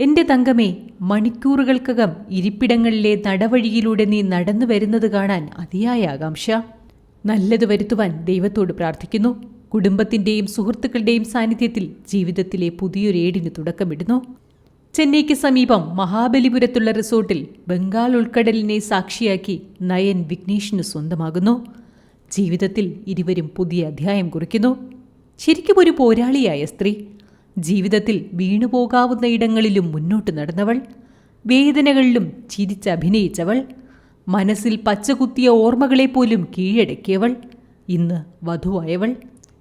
എന്റെ തങ്കമേ, മണിക്കൂറുകൾക്കകം ഇരിപ്പിടങ്ങളിലെ നടവഴിയിലൂടെ നീ നടന്നു വരുന്നത് കാണാൻ അതിയായ ആകാംക്ഷ. നല്ലത് വരുത്തുവാൻ ദൈവത്തോട് പ്രാർത്ഥിക്കുന്നു. കുടുംബത്തിന്റെയും സുഹൃത്തുക്കളുടെയും സാന്നിധ്യത്തിൽ ജീവിതത്തിലെ പുതിയൊരേടിന് തുടക്കമിടുന്നു. ചെന്നൈക്ക് സമീപം മഹാബലിപുരത്തുള്ള റിസോർട്ടിൽ ബംഗാൾ ഉൾക്കടലിനെ സാക്ഷിയാക്കി നയൻ വിഘ്നേഷിന് സ്വന്തമാകുന്നു. ജീവിതത്തിൽ ഇരുവരും പുതിയ അധ്യായം കുറിക്കുന്നു. ശരിക്കും ഒരു പോരാളിയായ സ്ത്രീ, ജീവിതത്തിൽ വീണുപോകാവുന്ന ഇടങ്ങളിലും മുന്നോട്ട് നടന്നവൾ, വേദനകളിലും ചിരിച്ചഭിനയിച്ചവൾ, മനസ്സിൽ പച്ചകുത്തിയ ഓർമ്മകളെപ്പോലും കീഴടക്കിയവൾ, ഇന്ന് വധുവായവൾ.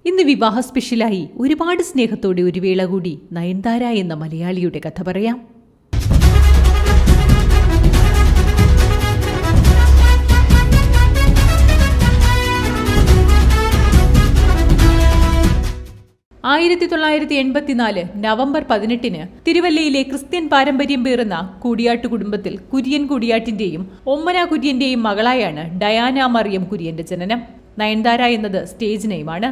ഇന്ന് വിവാഹ സ്പെഷ്യലായി ഒരുപാട് സ്നേഹത്തോടെ ഒരു വേള കൂടി നയൻതാര എന്ന മലയാളിയുടെ കഥ പറയാം. ആയിരത്തി 1984 നവംബർ 18 തിരുവല്ലയിലെ ക്രിസ്ത്യൻ പാരമ്പര്യം പേറുന്ന കൂടിയാട്ട് കുടുംബത്തിൽ കുര്യൻ കൂടിയാട്ടിന്റെയും ഒമ്മന കുര്യന്റെയും മകളായാണ് ഡയാന മറിയം കുര്യന്റെ ജനനം. നയൻതാര എന്നത് സ്റ്റേജ് നെയിമാണ്.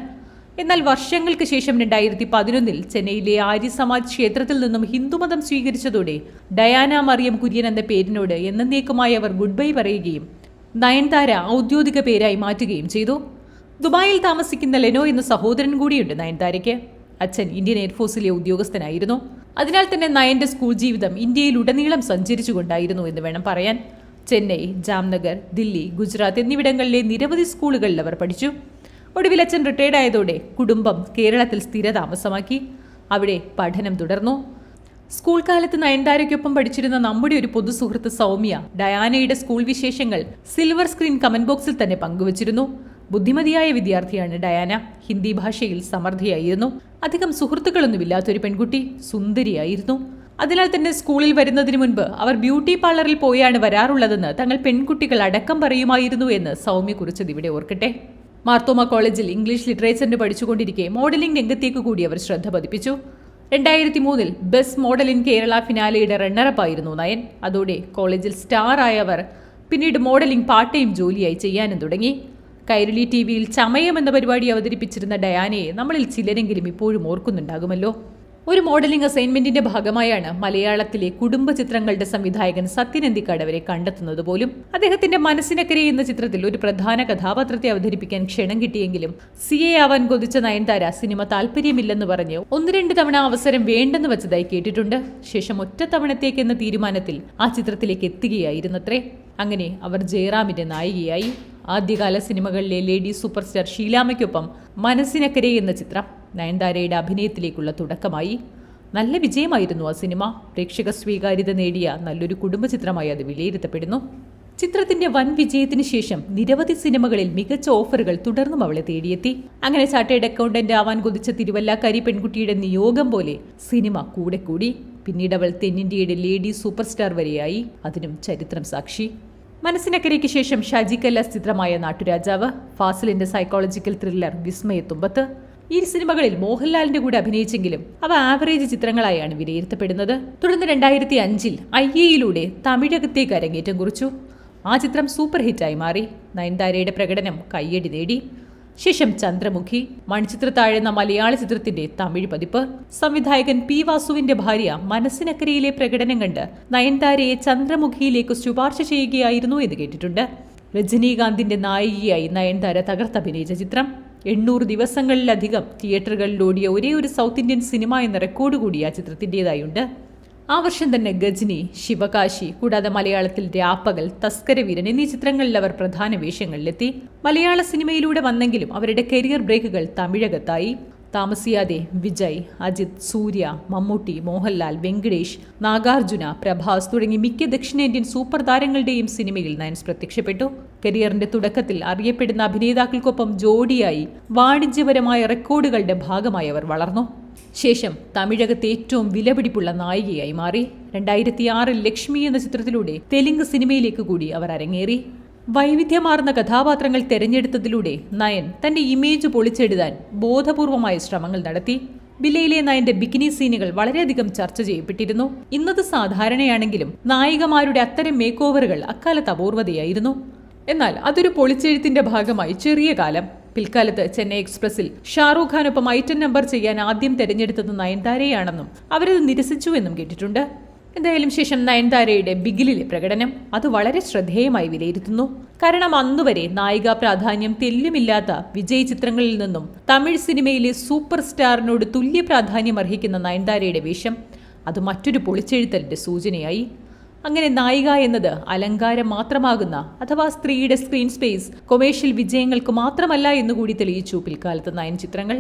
എന്നാൽ വർഷങ്ങൾക്ക് ശേഷം 2011 ചെന്നൈയിലെ ആര്യ സമാജ് ക്ഷേത്രത്തിൽ നിന്നും ഹിന്ദുമതം സ്വീകരിച്ചതോടെ ഡയാന മറിയം കുര്യൻ എന്ന പേരിനോട് എന്നേക്കുമായി അവർ ഗുഡ് ബൈ പറയുകയും നയൻതാര ഔദ്യോഗിക പേരായി മാറ്റുകയും ചെയ്തു. ദുബായിൽ താമസിക്കുന്ന ലെനോ എന്ന സഹോദരൻ കൂടിയുണ്ട് നയൻതാരയ്ക്ക്. അച്ഛൻ ഇന്ത്യൻ എയർഫോഴ്സിലെ ഉദ്യോഗസ്ഥനായിരുന്നു. അതിനാൽ തന്നെ നയന്റെ സ്കൂൾ ജീവിതം ഇന്ത്യയിലുടനീളം സഞ്ചരിച്ചുകൊണ്ടായിരുന്നു എന്ന് വേണം പറയാൻ. ചെന്നൈ, ജാംനഗർ, ദില്ലി, ഗുജറാത്ത് എന്നിവിടങ്ങളിലെ നിരവധി സ്കൂളുകളിൽ അവർ പഠിച്ചു. ഒടുവിൽ അച്ഛൻ റിട്ടയർഡ് ആയതോടെ കുടുംബം കേരളത്തിൽ സ്ഥിരതാമസമാക്കി. അവിടെ പഠനം തുടർന്നു. സ്കൂൾ കാലത്ത് നയൻതാരയ്ക്കൊപ്പം പഠിച്ചിരുന്ന നമ്മുടെ ഒരു പൊതു സുഹൃത്ത് സൗമ്യ ഡയാനയുടെ സ്കൂൾ വിശേഷങ്ങൾ സിൽവർ സ്ക്രീൻ കമന്റ് ബോക്സിൽ തന്നെ പങ്കുവച്ചിരുന്നു. ബുദ്ധിമതിയായ വിദ്യാർത്ഥിയാണ് ഡയാന. ഹിന്ദി ഭാഷയിൽ സമർത്ഥയായിരുന്നു. അധികം സുഹൃത്തുക്കളൊന്നുമില്ലാത്തൊരു പെൺകുട്ടി, സുന്ദരിയായിരുന്നു. അതിനാൽ തന്നെ സ്കൂളിൽ വരുന്നതിന് മുൻപ് അവർ ബ്യൂട്ടി പാർലറിൽ പോയാണ് വരാറുള്ളതെന്ന് തങ്ങൾ പെൺകുട്ടികൾ അടക്കം പറയുമായിരുന്നു എന്ന് സൗമ്യ കുറിച്ചത് ഇവിടെ ഓർക്കട്ടെ. മാർത്തോമ കോളേജിൽ ഇംഗ്ലീഷ് ലിറ്ററേച്ചറിന് പഠിച്ചുകൊണ്ടിരിക്കെ മോഡലിംഗ് രംഗത്തേക്ക് കൂടി അവർ ശ്രദ്ധ പതിപ്പിച്ചു. 2003 ബെസ്റ്റ് മോഡൽ ഇൻ കേരള ഫിനാലയുടെ റണ്ണറപ്പ് ആയിരുന്നു നയൻ. അതോടെ കോളേജിൽ സ്റ്റാർ ആയവർ പിന്നീട് മോഡലിംഗ് പാർട്ട് ടൈം ജോലിയായി ചെയ്യാനും തുടങ്ങി. കൈരളി ടിവിയിൽ ചമയം എന്ന പരിപാടി അവതരിപ്പിച്ചിരുന്ന ഡയാനയെ നമ്മളിൽ ചിലരെങ്കിലും ഇപ്പോഴും ഓർക്കുന്നുണ്ടാകുമല്ലോ. ഒരു മോഡലിംഗ് അസൈൻമെന്റിന്റെ ഭാഗമായാണ് മലയാളത്തിലെ കുടുംബ ചിത്രങ്ങളുടെ സംവിധായകൻ സത്യൻ അന്തിക്കാട് അവരെ കണ്ടെത്തുന്നത് പോലും. അദ്ദേഹത്തിന്റെ മനസ്സിനക്കരെ എന്ന ചിത്രത്തിൽ ഒരു പ്രധാന കഥാപാത്രത്തെ അവതരിപ്പിക്കാൻ ക്ഷണം കിട്ടിയെങ്കിലും CA ആവാൻ കൊതിച്ച നയൻതാര സിനിമ താല്പര്യമില്ലെന്ന് പറഞ്ഞ് 1-2 തവണ അവസരം വേണ്ടെന്ന് വെച്ചതായി കേട്ടിട്ടുണ്ട്. ശേഷം ഒറ്റ തവണത്തേക്കെന്ന തീരുമാനത്തിൽ ആ ചിത്രത്തിലേക്ക് എത്തുകയായിരുന്നത്രേ. അങ്ങനെ അവർ ജയറാമിന്റെ നായികയായി. ആദ്യകാല സിനിമകളിലെ ലേഡി സൂപ്പർ സ്റ്റാർ ഷീലാമ്മയ്ക്കൊപ്പം മനസ്സിനക്കരെ എന്ന ചിത്രം നയൻതാരയുടെ അഭിനയത്തിലേക്കുള്ള തുടക്കമായി. നല്ല വിജയമായിരുന്നു ആ സിനിമ. പ്രേക്ഷക സ്വീകാര്യത നേടിയ നല്ലൊരു കുടുംബ ചിത്രമായി അത് വിലയിരുത്തപ്പെടുന്നു. ചിത്രത്തിന്റെ വൻ വിജയത്തിന് ശേഷം നിരവധി സിനിമകളിൽ മികച്ച ഓഫറുകൾ തുടർന്നും അവളെ തേടിയെത്തി. അങ്ങനെ ചാർട്ടേഡ് അക്കൗണ്ടന്റ് ആവാൻ കൊതിച്ച തിരുവല്ലക്കാരി പെൺകുട്ടിയുടെ നിയോഗം പോലെ സിനിമ കൂടെ കൂടി. പിന്നീട് അവൾ തെന്നിന്ത്യയുടെ ലേഡി സൂപ്പർ സ്റ്റാർ വരെയായി. അതിനും ചരിത്രം സാക്ഷി. മനസ്സിനക്കരയ്ക്ക് ശേഷം ഷാജി കല്ലാസ് ചിത്രമായ നാട്ടുരാജാവ്, ഫാസിലിന്റെ സൈക്കോളജിക്കൽ ത്രില്ലർ വിസ്മയത്തുമ്പത്ത്, ഈ സിനിമകളിൽ മോഹൻലാലിന്റെ കൂടെ അഭിനയിച്ചെങ്കിലും അവ ആവറേജ് ചിത്രങ്ങളായാണ് വിലയിരുത്തപ്പെടുന്നത്. തുടർന്ന് 2005 IAയിലൂടെ തമിഴകത്തേക്ക് അരങ്ങേറ്റം കുറിച്ചു. ആ ചിത്രം സൂപ്പർ ഹിറ്റായി മാറി. നയൻതാരയുടെ പ്രകടനം കയ്യടി നേടി. ശേഷം ചന്ദ്രമുഖി, മണിച്ചിത്രത്താഴ് എന്ന മലയാള ചിത്രത്തിന്റെ തമിഴ് പതിപ്പ്. സംവിധായകൻ P. വാസുവിന്റെ ഭാര്യ മനസ്സിനക്കരയിലെ പ്രകടനം കണ്ട് നയൻതാരയെ ചന്ദ്രമുഖിയിലേക്ക് ശുപാർശ ചെയ്യുകയായിരുന്നു എന്ന് കേട്ടിട്ടുണ്ട്. രജനീകാന്തിന്റെ നായികയായി നയൻതാര തകർത്തഭിനയിച്ച ചിത്രം. 800 ദിവസങ്ങളിലധികം തിയേറ്ററുകളിലോടിയ ഒരേ ഒരു സൗത്ത് ഇന്ത്യൻ സിനിമ എന്ന റെക്കോർഡ് കൂടി ആ ചിത്രത്തിൻ്റെതായുണ്ട്. ആ വർഷം തന്നെ ഗജനി, ശിവകാശി, കൂടാതെ മലയാളത്തിൽ രാപ്പകൽ, തസ്കരവീരൻ എന്നീ ചിത്രങ്ങളിൽ അവർ പ്രധാന വേഷങ്ങളിലെത്തി. മലയാള സിനിമയിലൂടെ വന്നെങ്കിലും അവരുടെ കരിയർ ബ്രേക്കുകൾ തമിഴകത്തായി. താമസിയാതെ വിജയ്, അജിത്, സൂര്യ, മമ്മൂട്ടി, മോഹൻലാൽ, വെങ്കടേഷ്, നാഗാർജുന, പ്രഭാസ് തുടങ്ങി മിക്ക ദക്ഷിണേന്ത്യൻ സൂപ്പർ താരങ്ങളുടെയും സിനിമയിൽ നയൻസ് പ്രത്യക്ഷപ്പെട്ടു. കരിയറിന്റെ തുടക്കത്തിൽ അറിയപ്പെടുന്ന അഭിനേതാക്കൾക്കൊപ്പം ജോഡിയായി വാണിജ്യപരമായ റെക്കോർഡുകളുടെ ഭാഗമായി അവർ വളർന്നു. ശേഷം തമിഴകത്തെ ഏറ്റവും വിലപിടിപ്പുള്ള നായികയായി മാറി. 2006 ലക്ഷ്മി എന്ന ചിത്രത്തിലൂടെ തെലുങ്ക് സിനിമയിലേക്ക് കൂടി അവർ അരങ്ങേറി. വൈവിധ്യമാർന്ന കഥാപാത്രങ്ങൾ തെരഞ്ഞെടുത്തതിലൂടെ നയൻ തന്റെ ഇമേജ് പൊളിച്ചെടുത്താൻ ബോധപൂർവമായ ശ്രമങ്ങൾ നടത്തി. ബില്ലയിലെ നയന്റെ ബിക്കിനി സീനുകൾ വളരെയധികം ചർച്ച ചെയ്യപ്പെട്ടിരുന്നു. ഇന്നത് സാധാരണയാണെങ്കിലും നായികമാരുടെ അത്തരം മേക്ക് ഓവറുകൾ അക്കാലത്ത് അപൂർവതയായിരുന്നു. എന്നാൽ അതൊരു പൊളിച്ചെഴുത്തിന്റെ ഭാഗമായി ചെറിയ കാലം. പിൽക്കാലത്ത് ചെന്നൈ എക്സ്പ്രസിൽ ഷാറൂഖ് ഖാനൊപ്പം ഐറ്റം നമ്പർ ചെയ്യാൻ ആദ്യം തെരഞ്ഞെടുത്തത് നയൻതാരയാണെന്നും അവരത് നിരസിച്ചുവെന്നും കേട്ടിട്ടുണ്ട്. എന്തായാലും ശേഷം നയൻതാരയുടെ ബിഗിലിലെ പ്രകടനം അത് വളരെ ശ്രദ്ധേയമായി വിലയിരുത്തുന്നു. കാരണം അന്നുവരെ നായികാ പ്രാധാന്യം തെല്ലുമില്ലാത്ത വിജയ് ചിത്രങ്ങളിൽ നിന്നും തമിഴ് സിനിമയിലെ സൂപ്പർ സ്റ്റാറിനോട് തുല്യ പ്രാധാന്യം അർഹിക്കുന്ന നയൻതാരയുടെ വേഷം അത് മറ്റൊരു പൊളിച്ചെഴുത്തലിന്റെ സൂചനയായി. അങ്ങനെ നായിക എന്നത് അലങ്കാരം മാത്രമാകുന്ന അഥവാ സ്ത്രീയുടെ സ്ക്രീൻ സ്പേസ് കൊമേഴ്ഷ്യൽ വിജയങ്ങൾക്ക് മാത്രമല്ല എന്നുകൂടി തെളിയിച്ചു പിൽക്കാലത്ത് നയൻ ചിത്രങ്ങൾ.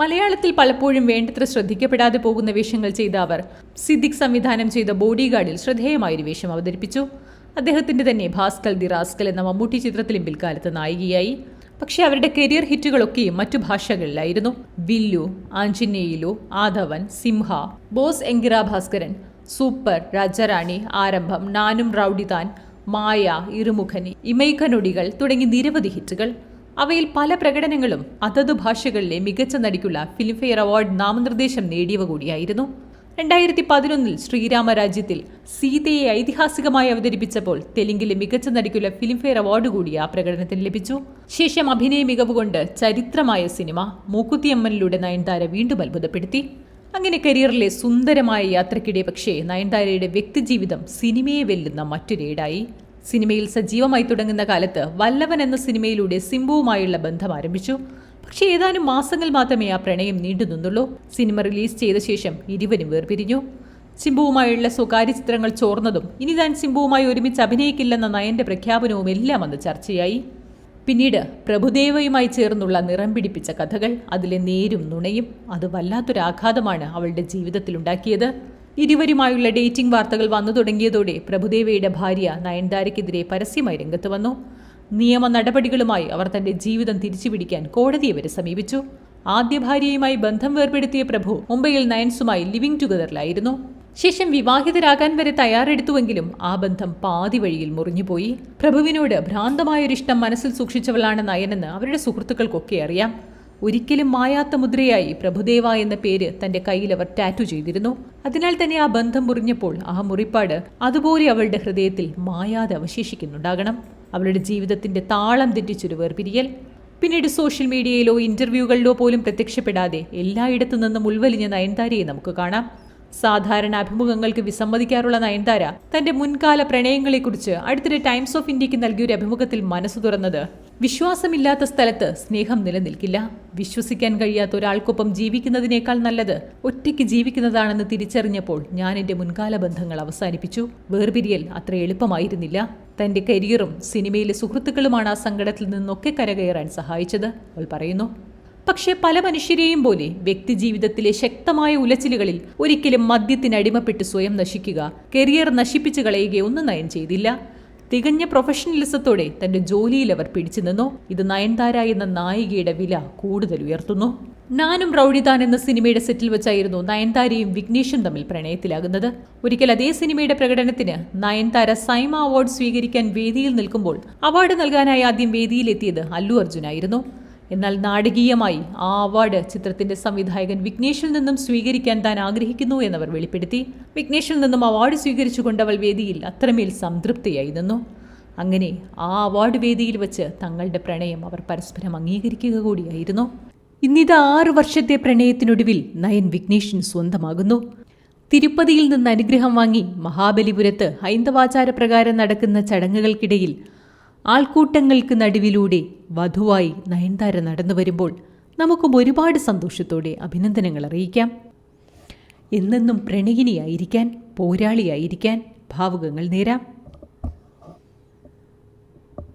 മലയാളത്തിൽ പലപ്പോഴും വേണ്ടത്ര ശ്രദ്ധിക്കപ്പെടാതെ പോകുന്ന വേഷങ്ങൾ ചെയ്ത അവർ സിദ്ദിഖ് സംവിധാനം ചെയ്ത ബോഡിഗാർഡിൽ ശ്രദ്ധേയമായൊരു വേഷം അവതരിപ്പിച്ചു. അദ്ദേഹത്തിന്റെ തന്നെ ഭാസ്കൽ ദി റാസ്കൽ എന്ന മമ്മൂട്ടി ചിത്രത്തിലും പിൽക്കാലത്ത് നായികയായി. പക്ഷേ അവരുടെ കരിയർ ഹിറ്റുകളൊക്കെയും മറ്റു ഭാഷകളിലായിരുന്നു. വില്ലു, ആഞ്ജനേയിലു, ആദവൻ, സിംഹ, ബോസ് എങ്കിറ ഭാസ്കരൻ, സൂപ്പർ, രാജറാണി, ആരംഭം, നാനും റൌഡിതാൻ, മായ, ഇരുമുഖൻ, ഇമൈക്കനൊടികൾ തുടങ്ങി നിരവധി ഹിറ്റുകൾ. അവയിൽ പല പ്രകടനങ്ങളും അതതു ഭാഷകളിലെ മികച്ച നടിക്കുള്ള ഫിലിംഫെയർ അവാർഡ് നാമനിർദ്ദേശം നേടിയവ കൂടിയായിരുന്നു. 2011 ശ്രീരാമരാജ്യത്തിൽ സീതയെ ഐതിഹാസികമായി അവതരിപ്പിച്ചപ്പോൾ തെലുങ്കിലെ മികച്ച നടിക്കുള്ള ഫിലിംഫെയർ അവാർഡ് കൂടി ആ പ്രകടനത്തിന് ലഭിച്ചു. ശേഷം അഭിനയ മികവുകൊണ്ട് ചരിത്രമായ സിനിമ മൂക്കുത്തിയമ്മനിലൂടെ നയൻതാര വീണ്ടും അത്ഭുതപ്പെടുത്തി. അങ്ങനെ കരിയറിലെ സുന്ദരമായ യാത്രക്കിടെ പക്ഷേ നയൻതാരയുടെ വ്യക്തിജീവിതം സിനിമയെ വെല്ലുന്ന മറ്റൊരേടായി. സിനിമയിൽ സജീവമായി തുടങ്ങുന്ന കാലത്ത് വല്ലവൻ എന്ന സിനിമയിലൂടെ സിംബുവുമായുള്ള ബന്ധം ആരംഭിച്ചു. പക്ഷേ ഏതാനും മാസങ്ങൾ മാത്രമേ ആ പ്രണയം നീണ്ടു നിന്നുള്ളൂ. സിനിമ റിലീസ് ചെയ്ത ശേഷം ഇരുവരും വേർപിരിഞ്ഞു. സിംബുവുമായുള്ള സ്വകാര്യ ചിത്രങ്ങൾ ചോർന്നതും ഇനി താൻ സിംബുവുമായി ഒരുമിച്ച് അഭിനയിക്കില്ലെന്ന നയന്റെ പ്രഖ്യാപനവും എല്ലാം അന്ന് ചർച്ചയായി. പിന്നീട് പ്രഭുദേവയുമായി ചേർന്നുള്ള നിറം പിടിപ്പിച്ച കഥകൾ, അതിലെ നേരും നുണയും, അത് വല്ലാത്തൊരാഘാതമാണ് അവളുടെ ജീവിതത്തിലുണ്ടാക്കിയത്. ഇരുവരുമായുള്ള ഡേറ്റിംഗ് വാർത്തകൾ വന്നു തുടങ്ങിയതോടെ പ്രഭുദേവയുടെ ഭാര്യ നയൻതാരയ്ക്കെതിരെ പരസ്യമായി രംഗത്ത് വന്നു. നിയമ നടപടികളുമായി അവർ തന്റെ ജീവിതം തിരിച്ചുപിടിക്കാൻ കോടതിയെ വരെ സമീപിച്ചു. ആദ്യ ഭാര്യയുമായി ബന്ധം വേർപെടുത്തിയ പ്രഭു മുംബൈയിൽ നയൻസുമായി ലിവിംഗ് ടുഗദറിലായിരുന്നു. ശേഷം വിവാഹിതരാകാൻ വരെ തയ്യാറെടുത്തുവെങ്കിലും ആ ബന്ധം പാതി വഴിയിൽ മുറിഞ്ഞുപോയി. പ്രഭുവിനോട് ഭ്രാന്തമായൊരിഷ്ടം മനസ്സിൽ സൂക്ഷിച്ചവളാണ് നയനെന്ന് അവരുടെ സുഹൃത്തുക്കൾക്കൊക്കെ അറിയാം. ഒരിക്കലും മായാത്ത മുദ്രയായി പ്രഭുദേവ എന്ന പേര് തന്റെ കയ്യിൽ അവർ ടാറ്റു ചെയ്തിരുന്നു. അതിനാൽ തന്നെ ആ ബന്ധം മുറിഞ്ഞപ്പോൾ ആ മുറിപ്പാട് അതുപോലെ അവളുടെ ഹൃദയത്തിൽ മായാതെ അവശേഷിക്കുന്നുണ്ടാകണം. അവളുടെ ജീവിതത്തിന്റെ താളം തെറ്റിച്ചൊരു വേർപിരിയൽ. പിന്നീട് സോഷ്യൽ മീഡിയയിലോ ഇന്റർവ്യൂകളിലോ പോലും പ്രത്യക്ഷപ്പെടാതെ എല്ലായിടത്തു നിന്നും ഉൾവലിഞ്ഞ നയൻതാരയെ നമുക്ക് കാണാം. സാധാരണ അഭിമുഖങ്ങൾക്ക് വിസമ്മതിക്കാറുള്ള നയൻതാര തന്റെ മുൻകാല പ്രണയങ്ങളെക്കുറിച്ച് അടുത്തിടെ ടൈംസ് ഓഫ് ഇന്ത്യക്ക് നൽകിയൊരു അഭിമുഖത്തിൽ മനസ്സു തുറന്നത്, വിശ്വാസമില്ലാത്ത സ്ഥലത്ത് സ്നേഹം നിലനിൽക്കില്ല. വിശ്വസിക്കാൻ കഴിയാത്ത ഒരാൾക്കൊപ്പം ജീവിക്കുന്നതിനേക്കാൾ നല്ലത് ഒറ്റയ്ക്ക് ജീവിക്കുന്നതാണെന്ന് തിരിച്ചറിഞ്ഞപ്പോൾ ഞാൻ എന്റെ മുൻകാല ബന്ധങ്ങൾ അവസാനിപ്പിച്ചു. വേർപിരിയൽ അത്ര എളുപ്പമായിരുന്നില്ല. തന്റെ കരിയറും സിനിമയിലെ സുഹൃത്തുക്കളുമാണ് ആ സങ്കടത്തിൽ നിന്നൊക്കെ കരകയറാൻ സഹായിച്ചത് അവൾ പറയുന്നു. പക്ഷേ പല മനുഷ്യരെയും പോലെ വ്യക്തിജീവിതത്തിലെ ശക്തമായ ഉലച്ചിലുകളിൽ ഒരിക്കലും മദ്യത്തിനടിമപ്പെട്ട് സ്വയം നശിക്കുക, കരിയർ നശിപ്പിച്ചു കളയുകയൊന്നും നയൻ ചെയ്തില്ല. തികഞ്ഞ പ്രൊഫഷണലിസത്തോടെ തന്റെ ജോലിയിൽ അവർ പിടിച്ചു നിന്നു. ഇത് നയൻതാര എന്ന നായികയുടെ വില കൂടുതൽ ഉയർത്തുന്നു. നാനും റൌഡിതാൻ എന്ന സിനിമയുടെ സെറ്റിൽ വെച്ചായിരുന്നു നയൻതാരയും വിഘ്നേഷും തമ്മിൽ പ്രണയത്തിലാകുന്നത്. ഒരിക്കൽ അതേ സിനിമയുടെ പ്രകടനത്തിന് നയൻതാര സൈമ അവാർഡ് സ്വീകരിക്കാൻ വേദിയിൽ നിൽക്കുമ്പോൾ അവാർഡ് നൽകാനായി ആദ്യം വേദിയിലെത്തിയത് അല്ലു അർജുനായിരുന്നു. എന്നാൽ നാടകീയമായി ആ അവാർഡ് ചിത്രത്തിന്റെ സംവിധായകൻ വിഘ്നേഷിൽ നിന്നും സ്വീകരിക്കാൻ താൻ ആഗ്രഹിക്കുന്നു എന്നവർ വെളിപ്പെടുത്തി. വിഘ്നേഷിൽ നിന്നും അവാർഡ് സ്വീകരിച്ചുകൊണ്ട് അവൾ വേദിയിൽ അത്രമേൽ സംതൃപ്തിയായി നിന്നു. അങ്ങനെ ആ അവാർഡ് വേദിയിൽ വെച്ച് തങ്ങളുടെ പ്രണയം അവർ പരസ്പരം അംഗീകരിക്കുക കൂടിയായിരുന്നു. ഇന്നിത് 6 വർഷത്തെ പ്രണയത്തിനൊടുവിൽ നയൻ വിഘ്നേഷിന് സ്വന്തമാകുന്നു. തിരുപ്പതിയിൽ നിന്ന് അനുഗ്രഹം വാങ്ങി മഹാബലിപുരത്ത് ഹൈന്ദവാചാരപ്രകാരം നടക്കുന്ന ചടങ്ങുകൾക്കിടയിൽ ആൾക്കൂട്ടങ്ങൾക്ക് നടുവിലൂടെ വധുവായി നയൻതാര നടന്നു വരുമ്പോൾ നമുക്കും ഒരുപാട് സന്തോഷത്തോടെ അഭിനന്ദനങ്ങൾ അറിയിക്കാം. എന്നെന്നും പ്രണയിനിയായിരിക്കാൻ, പോരാളിയായിരിക്കാൻ ഭാവുകങ്ങൾ നേരാം.